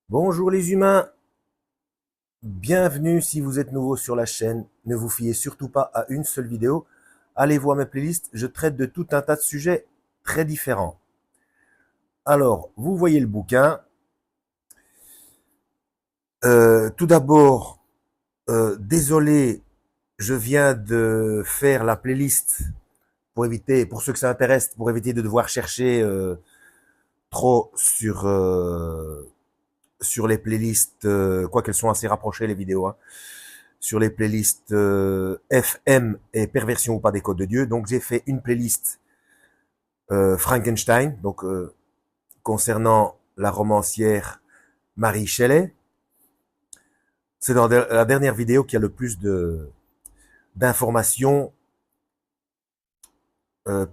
Bonjour les humains, bienvenue si vous êtes nouveau sur la chaîne. Ne vous fiez surtout pas à une seule vidéo. Allez voir mes playlists, je traite de tout un tas de sujets très différents. Alors, vous voyez le bouquin. Tout d'abord, désolé, je viens de faire la playlist pour éviter, pour ceux que ça intéresse, pour éviter de devoir chercher trop sur les playlists, quoi qu'elles sont assez rapprochées les vidéos, hein, sur les playlists FM et Perversion ou pas des codes de Dieu. Donc j'ai fait une playlist Frankenstein, donc concernant la romancière Mary Shelley. C'est dans la dernière vidéo qu'il y a le plus d'informations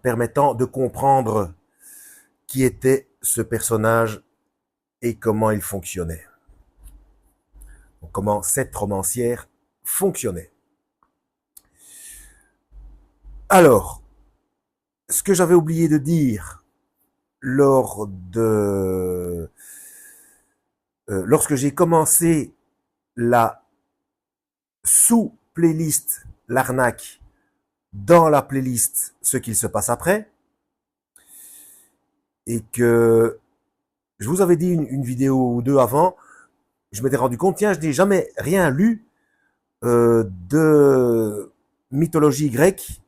permettant de comprendre qui était ce personnage et comment il fonctionnait. Donc, comment cette romancière fonctionnait. Alors, ce que j'avais oublié de dire lorsque j'ai commencé la sous-playlist l'arnaque dans la playlist ce qu'il se passe après, et que je vous avais dit une vidéo ou deux avant, je m'étais rendu compte, tiens, je n'ai jamais rien lu de mythologie grecque,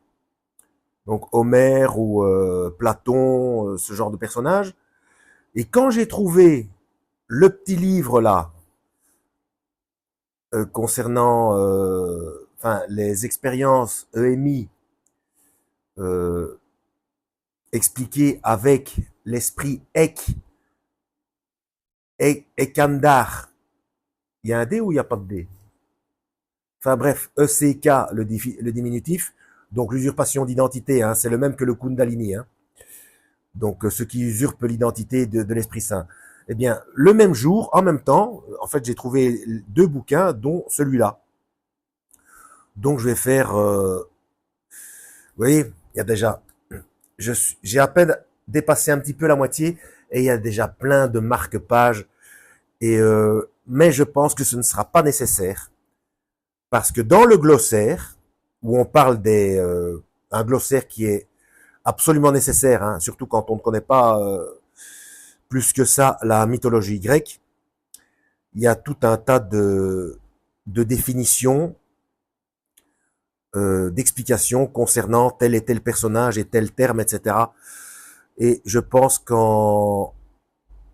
donc Homère ou Platon, ce genre de personnage. Et quand j'ai trouvé le petit livre là, concernant les expériences EMI expliquées avec l'esprit Ekandar. Il y a un D ou il n'y a pas de D? Enfin bref, ECK, le diminutif, donc l'usurpation d'identité, hein, c'est le même que le Kundalini, hein. Donc ce qui usurpe l'identité de l'Esprit Saint. Eh bien, le même jour, en même temps, en fait, j'ai trouvé deux bouquins, dont celui-là. Donc je vais faire, vous voyez, il y a déjà, j'ai à peine dépassé un petit peu la moitié, et il y a déjà plein de marque-pages, mais je pense que ce ne sera pas nécessaire, parce que dans le glossaire, où on parle un glossaire qui est absolument nécessaire, hein, surtout quand on ne connaît pas plus que ça la mythologie grecque, il y a tout un tas de définitions, d'explications concernant tel et tel personnage et tel terme, etc. Et je pense qu'en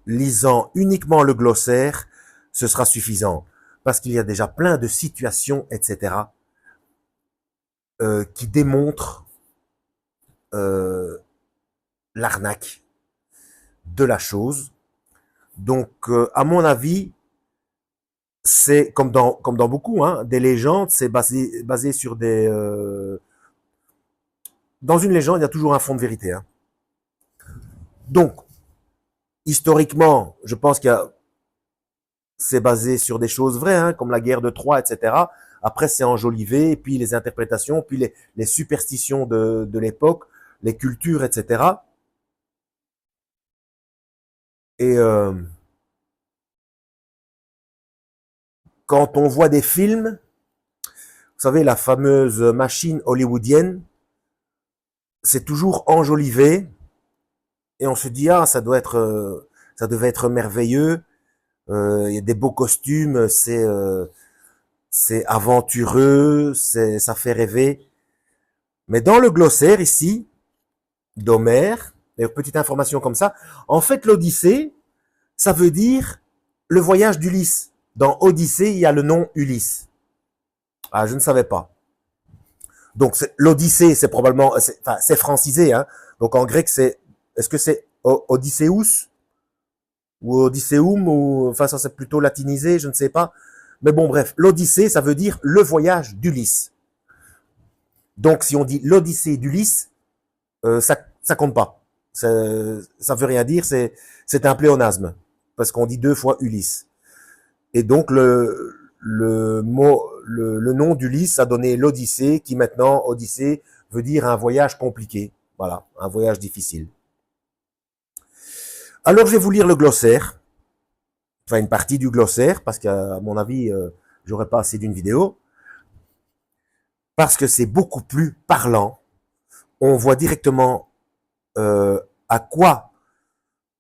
lisant uniquement le glossaire, ce sera suffisant. Parce qu'il y a déjà plein de situations, etc., qui démontrent l'arnaque de la chose. Donc, à mon avis, c'est comme dans beaucoup, hein, des légendes, c'est basé sur des... dans une légende, il y a toujours un fond de vérité, hein. Donc, historiquement, je pense qu'il y a c'est basé sur des choses vraies, hein, comme la guerre de Troie, etc. Après, c'est enjolivé, et puis les interprétations, puis les superstitions de l'époque, les cultures, etc. Et quand on voit des films, vous savez, la fameuse machine hollywoodienne, c'est toujours enjolivé, et on se dit, ah, ça devait être merveilleux, il y a des beaux costumes, c'est aventureux, ça fait rêver. Mais dans le glossaire ici, d'Homère, d'ailleurs petite information comme ça, en fait l'Odyssée, ça veut dire le voyage d'Ulysse. Dans Odyssée, il y a le nom Ulysse. Ah, je ne savais pas. Donc l'Odyssée, c'est probablement, c'est francisé, hein. Donc en grec, est-ce que c'est Odysseus ou Odysseum ou, enfin ça c'est plutôt latinisé, je ne sais pas. Mais bon, bref, l'Odyssée, ça veut dire le voyage d'Ulysse. Donc si on dit l'Odyssée d'Ulysse, ça compte pas. Ça veut rien dire, c'est un pléonasme parce qu'on dit deux fois Ulysse. Et donc le nom d'Ulysse a donné l'Odyssée, qui maintenant Odyssée veut dire un voyage compliqué. Voilà, un voyage difficile. Alors je vais vous lire le glossaire enfin une partie du glossaire, parce qu'à mon avis, j'aurais pas assez d'une vidéo, parce que c'est beaucoup plus parlant. On voit directement à quoi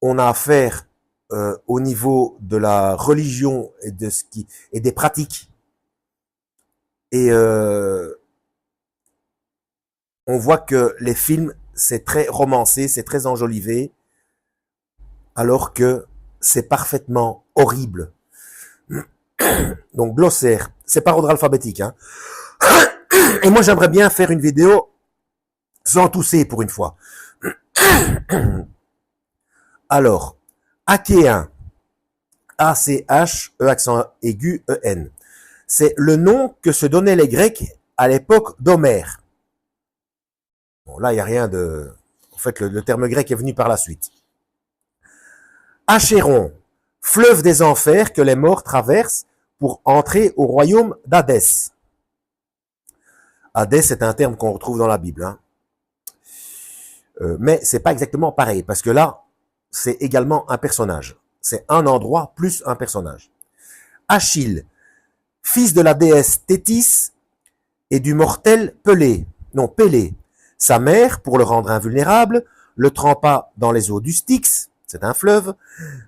on a affaire au niveau de la religion et de ce qui et des pratiques. Et on voit que les films, c'est très romancé, c'est très enjolivé, alors que c'est parfaitement horrible. Donc glossaire, c'est par ordre alphabétique. Hein. Et moi j'aimerais bien faire une vidéo sans tousser pour une fois. Alors, Achéen, A-C-H-E accent aigu E-N. C'est le nom que se donnaient les Grecs à l'époque d'Homère. Bon, là, il n'y a rien de... En fait, le terme grec est venu par la suite. Achéron, fleuve des enfers que les morts traversent pour entrer au royaume d'Hadès. Hadès, c'est un terme qu'on retrouve dans la Bible. Hein. Mais c'est pas exactement pareil, parce que là, c'est également un personnage. C'est un endroit plus un personnage. Achille, fils de la déesse Thétis et du mortel Pelée. Sa mère, pour le rendre invulnérable, le trempa dans les eaux du Styx, c'est un fleuve,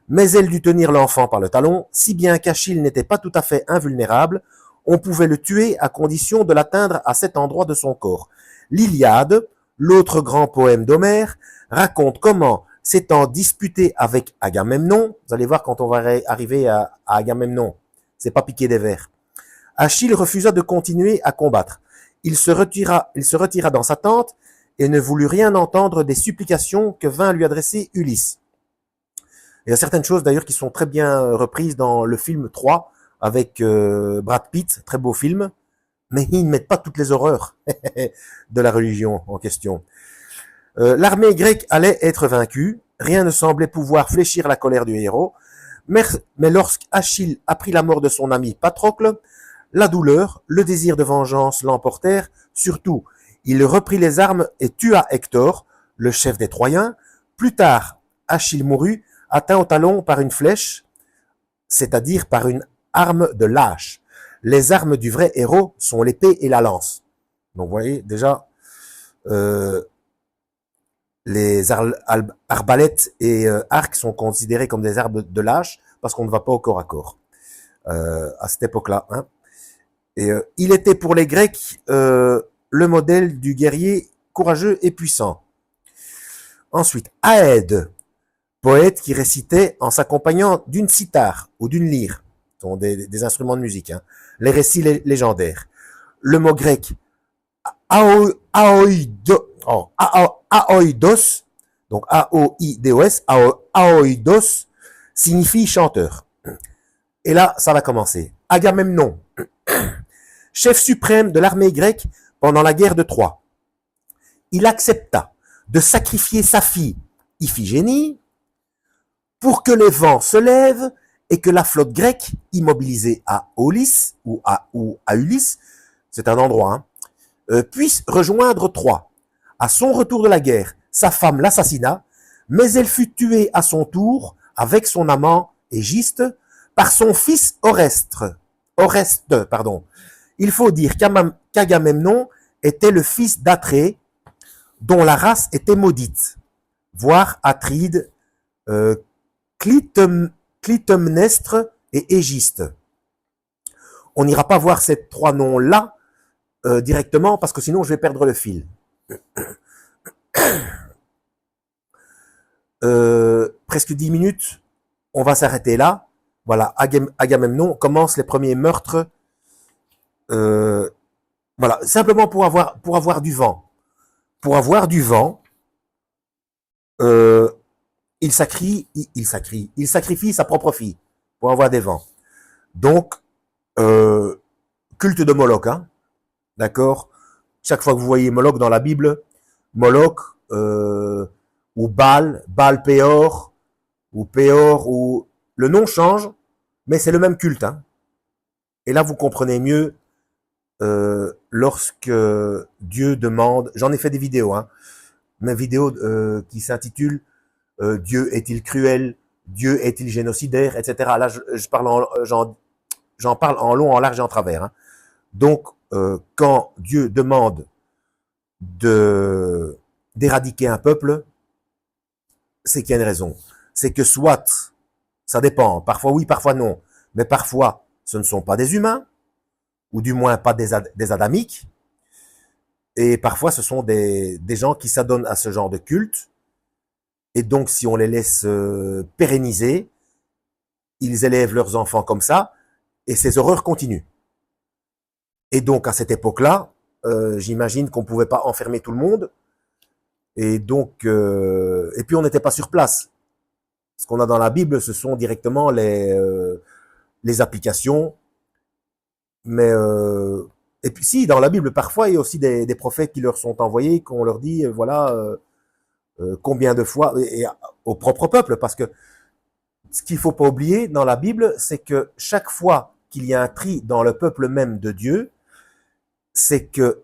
mais elle dut tenir l'enfant par le talon, si bien qu'Achille n'était pas tout à fait invulnérable, on pouvait le tuer à condition de l'atteindre à cet endroit de son corps. L'Iliade, l'autre grand poème d'Homère, raconte comment, s'étant disputé avec Agamemnon, vous allez voir quand on va arriver à Agamemnon, c'est pas piquer des vers, Achille refusa de continuer à combattre. Il se retira dans sa tente et ne voulut rien entendre des supplications que vint lui adresser Ulysse. Il y a certaines choses d'ailleurs qui sont très bien reprises dans le film 3 avec Brad Pitt, très beau film, mais ils ne mettent pas toutes les horreurs de la religion en question. L'armée grecque allait être vaincue, rien ne semblait pouvoir fléchir la colère du héros, mais lorsqu'Achille apprit la mort de son ami Patrocle, la douleur, le désir de vengeance l'emportèrent, surtout, il reprit les armes et tua Hector, le chef des Troyens. Plus tard, Achille mourut, atteint au talon par une flèche, c'est-à-dire par une arme de lâche. Les armes du vrai héros sont l'épée et la lance. Donc vous voyez, déjà, les arbalètes et arcs sont considérés comme des armes de lâche parce qu'on ne va pas au corps à corps à cette époque-là. Hein. Et il était pour les Grecs le modèle du guerrier courageux et puissant. Ensuite, Aède, poète qui récitait en s'accompagnant d'une cithare ou d'une lyre, ce sont des instruments de musique, hein, les récits légendaires. Le mot grec aoidos, donc A-O-I-D-O-S, aoidos, signifie chanteur. Et là, ça va commencer. Agamemnon, chef suprême de l'armée grecque pendant la guerre de Troie. Il accepta de sacrifier sa fille Iphigénie pour que les vents se lèvent et que la flotte grecque, immobilisée à Aulis ou à Ulysse, c'est un endroit, hein, puisse rejoindre Troie. À son retour de la guerre, sa femme l'assassina, mais elle fut tuée à son tour avec son amant Égiste par son fils Oreste. Il faut dire qu'Agamemnon était le fils d'Atrée, dont la race était maudite, voire Atride, Clytemnestre et Égiste. On n'ira pas voir ces trois noms-là directement, parce que sinon je vais perdre le fil. Presque 10 minutes, on va s'arrêter là. Voilà, Agamemnon commence les premiers meurtres. Voilà, simplement pour avoir du vent. Pour avoir du vent, il sacrifie sa propre fille pour avoir des vents. Donc, culte de Moloch, hein, d'accord. Chaque fois que vous voyez Moloch dans la Bible, Moloch ou Baal Péor, ou Péor, ou le nom change, mais c'est le même culte. Hein. Et là, vous comprenez mieux lorsque Dieu demande. J'en ai fait des vidéos, hein, mes vidéos qui s'intitulent Dieu est-il cruel? Dieu est-il génocidaire, etc. Là, je parle j'en parle en long, en large et en travers. Hein. Donc, quand Dieu demande d'éradiquer un peuple, c'est qu'il y a une raison. C'est que soit, ça dépend, parfois oui, parfois non, mais parfois ce ne sont pas des humains, ou du moins pas des adamiques, et parfois ce sont des gens qui s'adonnent à ce genre de culte, et donc si on les laisse pérenniser, ils élèvent leurs enfants comme ça, et ces horreurs continuent. Et donc à cette époque-là, j'imagine qu'on ne pouvait pas enfermer tout le monde, et donc, et puis on n'était pas sur place. Ce qu'on a dans la Bible, ce sont directement les applications. Mais et puis si, dans la Bible, parfois, il y a aussi des prophètes qui leur sont envoyés, qu'on leur dit, voilà, combien de fois, et au propre peuple, parce que ce qu'il faut pas oublier dans la Bible, c'est que chaque fois qu'il y a un tri dans le peuple même de Dieu, c'est que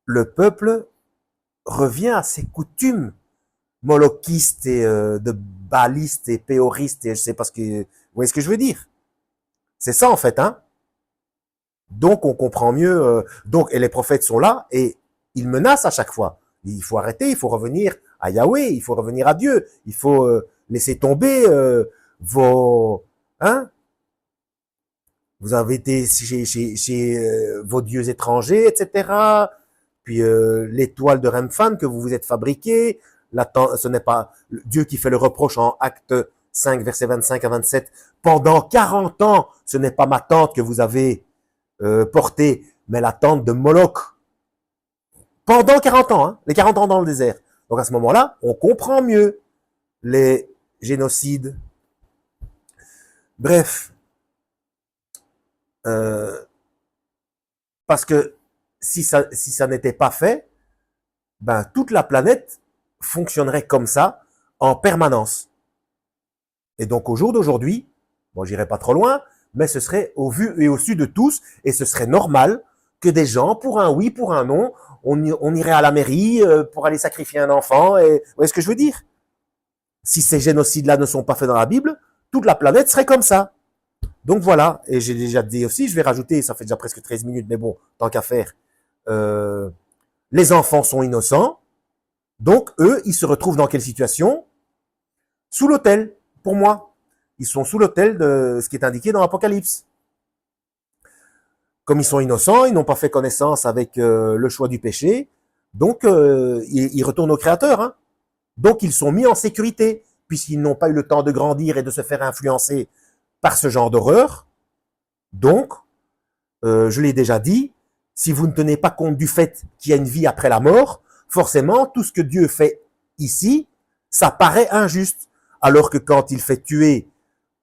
le peuple revient à ses coutumes molokistes et de baalistes et péoristes, et je sais pas ce que, vous voyez ce que je veux dire? C'est ça en fait, hein? Donc on comprend mieux. Donc et les prophètes sont là et ils menacent à chaque fois. Il faut arrêter, il faut revenir à Yahweh, il faut revenir à Dieu, il faut laisser tomber vos hein. Vous avez été chez vos dieux étrangers, etc. Puis l'étoile de Remphan que vous vous êtes fabriquée. Ce n'est pas Dieu qui fait le reproche en Acte 5, versets 25 à 27. Pendant 40 ans, ce n'est pas ma tente que vous avez portée, mais la tente de Moloch. Pendant 40 ans, hein, les 40 ans dans le désert. Donc à ce moment-là, on comprend mieux les génocides. Bref, parce que si ça n'était pas fait, ben toute la planète fonctionnerait comme ça en permanence. Et donc au jour d'aujourd'hui, bon, j'irai pas trop loin, mais ce serait au vu et au su de tous, et ce serait normal que des gens, pour un oui, pour un non, on irait à la mairie pour aller sacrifier un enfant. Et vous voyez ce que je veux dire? Si ces génocides-là ne sont pas faits dans la Bible, toute la planète serait comme ça. Donc voilà, et j'ai déjà dit aussi, je vais rajouter, ça fait déjà presque 13 minutes, mais bon, tant qu'à faire, les enfants sont innocents, donc eux, ils se retrouvent dans quelle situation? Sous l'autel, pour moi. Ils sont sous l'autel de ce qui est indiqué dans l'Apocalypse. Comme ils sont innocents, ils n'ont pas fait connaissance avec le choix du péché, donc ils retournent au Créateur. Hein. Donc ils sont mis en sécurité, puisqu'ils n'ont pas eu le temps de grandir et de se faire influencer par ce genre d'horreur. Donc, je l'ai déjà dit, si vous ne tenez pas compte du fait qu'il y a une vie après la mort, forcément, tout ce que Dieu fait ici, ça paraît injuste. Alors que quand il fait tuer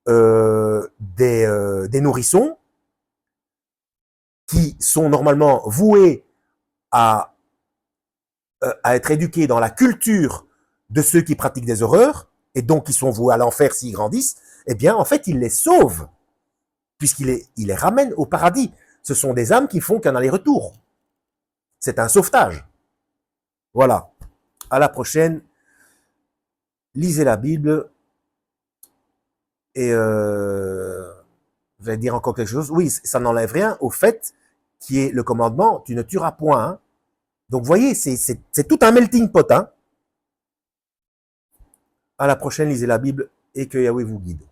des nourrissons, qui sont normalement voués à être éduqués dans la culture de ceux qui pratiquent des horreurs, et donc qui sont voués à l'enfer s'ils grandissent, eh bien, en fait, il les sauve, puisqu'il les ramène au paradis. Ce sont des âmes qui font qu'un aller-retour. C'est un sauvetage. Voilà. À la prochaine. Lisez la Bible. Et vous allez dire encore quelque chose. Oui, ça n'enlève rien au fait qui est le commandement, tu ne tueras point. Hein. Donc, vous voyez, c'est tout un melting pot. Hein. À la prochaine, lisez la Bible et que Yahweh vous guide.